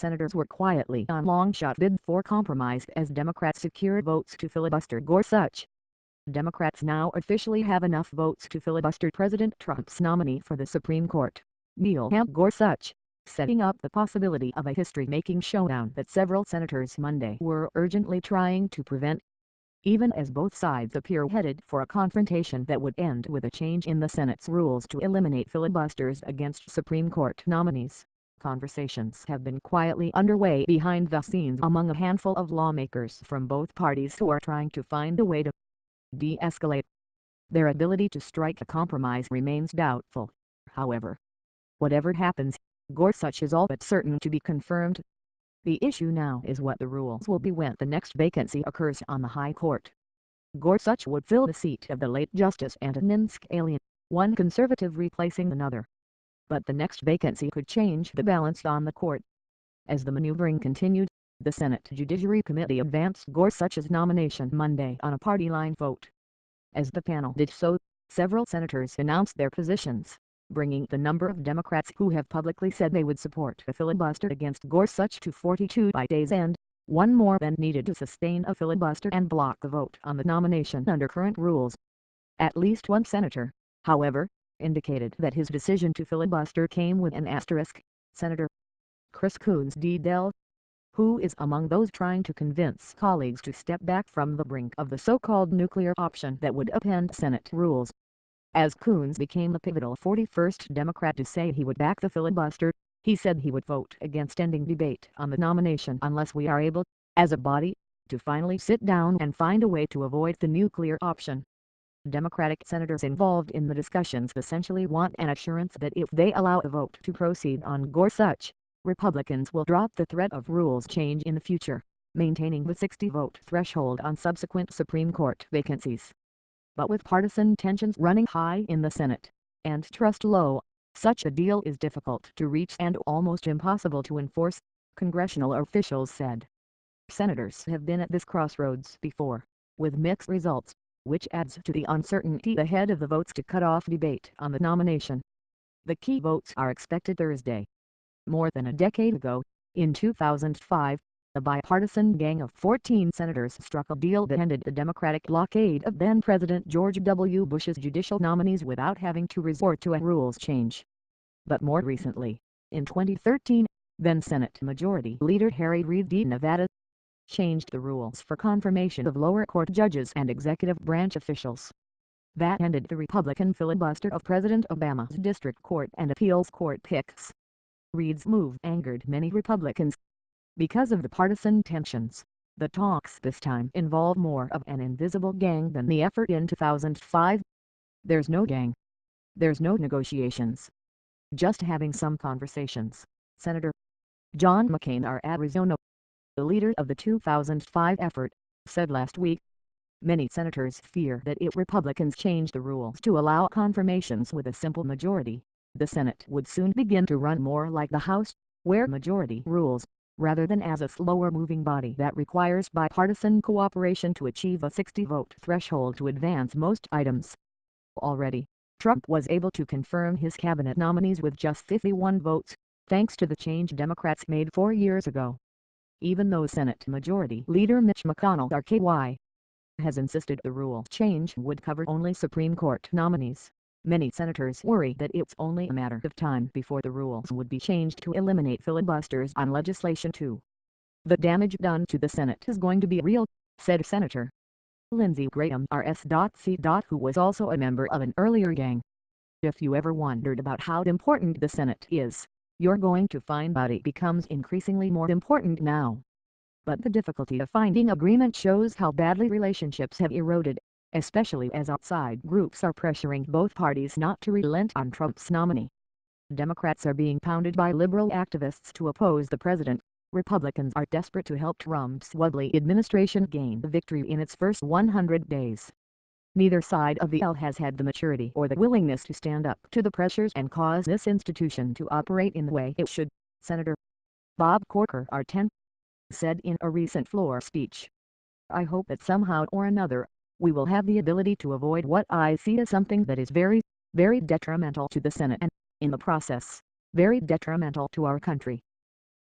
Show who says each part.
Speaker 1: senators were quietly on long-shot bid for compromise as Democrats secured votes to filibuster Gorsuch. Democrats now officially have enough votes to filibuster President Trump's nominee for the Supreme Court, Neil Gorsuch, setting up the possibility of a history-making showdown that several senators Monday were urgently trying to prevent. Even as both sides appear headed for a confrontation that would end with a change in the Senate's rules to eliminate filibusters against Supreme Court nominees, conversations have been quietly underway behind the scenes among a handful of lawmakers from both parties who are trying to find a way to de-escalate. Their ability to strike a compromise remains doubtful, however. Whatever happens, Gorsuch is all but certain to be confirmed. The issue now is what the rules will be when the next vacancy occurs on the High Court. Gorsuch would fill the seat of the late Justice Antonin Scalia, one conservative replacing another. But the next vacancy could change the balance on the court. As the maneuvering continued, the Senate Judiciary Committee advanced Gorsuch's nomination Monday on a party line vote. As the panel did so, several senators announced their positions, bringing the number of Democrats who have publicly said they would support a filibuster against Gorsuch to 42 by day's end, one more than needed to sustain a filibuster and block the vote on the nomination under current rules. At least one senator, however, indicated that his decision to filibuster came with an asterisk, Senator Chris Coons D-Del, who is among those trying to convince colleagues to step back from the brink of the so-called nuclear option that would upend Senate rules. As Coons became the pivotal 41st Democrat to say he would back the filibuster, he said he would vote against ending debate on the nomination unless we are able, as a body, to finally sit down and find a way to avoid the nuclear option. Democratic senators involved in the discussions essentially want an assurance that if they allow a vote to proceed on Gorsuch, Republicans will drop the threat of rules change in the future, maintaining the 60-vote threshold on subsequent Supreme Court vacancies. But with partisan tensions running high in the Senate, and trust low, such a deal is difficult to reach and almost impossible to enforce, congressional officials said. Senators have been at this crossroads before, with mixed results, which adds to the uncertainty ahead of the votes to cut off debate on the nomination. The key votes are expected Thursday. More than a decade ago, in 2005, a bipartisan gang of 14 senators struck a deal that ended the Democratic blockade of then-President George W. Bush's judicial nominees without having to resort to a rules change. But more recently, in 2013, then-Senate Majority Leader Harry Reid of Nevada changed the rules for confirmation of lower court judges and executive branch officials. That ended the Republican filibuster of President Obama's District Court and Appeals Court picks. Reid's move angered many Republicans. Because of the partisan tensions, the talks this time involve more of an invisible gang than the effort in 2005. There's no gang. There's no negotiations. Just having some conversations, Senator John McCain of Arizona, the leader of the 2005 effort, said last week. Many senators fear that if Republicans change the rules to allow confirmations with a simple majority, the Senate would soon begin to run more like the House, where majority rules, rather than as a slower-moving body that requires bipartisan cooperation to achieve a 60-vote threshold to advance most items. Already, Trump was able to confirm his cabinet nominees with just 51 votes, thanks to the change Democrats made 4 years ago. Even though Senate Majority Leader Mitch McConnell RKY has insisted the rule change would cover only Supreme Court nominees, many senators worry that it's only a matter of time before the rules would be changed to eliminate filibusters on legislation too. The damage done to the Senate is going to be real, said Senator Lindsey Graham RS.C. who was also a member of an earlier gang. If you ever wondered about how important the Senate is, you're going to find out it becomes increasingly more important now. But the difficulty of finding agreement shows how badly relationships have eroded, especially as outside groups are pressuring both parties not to relent on Trump's nominee. Democrats are being pounded by liberal activists to oppose the president. Republicans are desperate to help Trump's wobbly administration gain the victory in its first 100 days. Neither side of the aisle has had the maturity or the willingness to stand up to the pressures and cause this institution to operate in the way it should, Senator Bob Corker R10 said in a recent floor speech. I hope that somehow or another, we will have the ability to avoid what I see as something that is very, very detrimental to the Senate and, in the process, very detrimental to our country.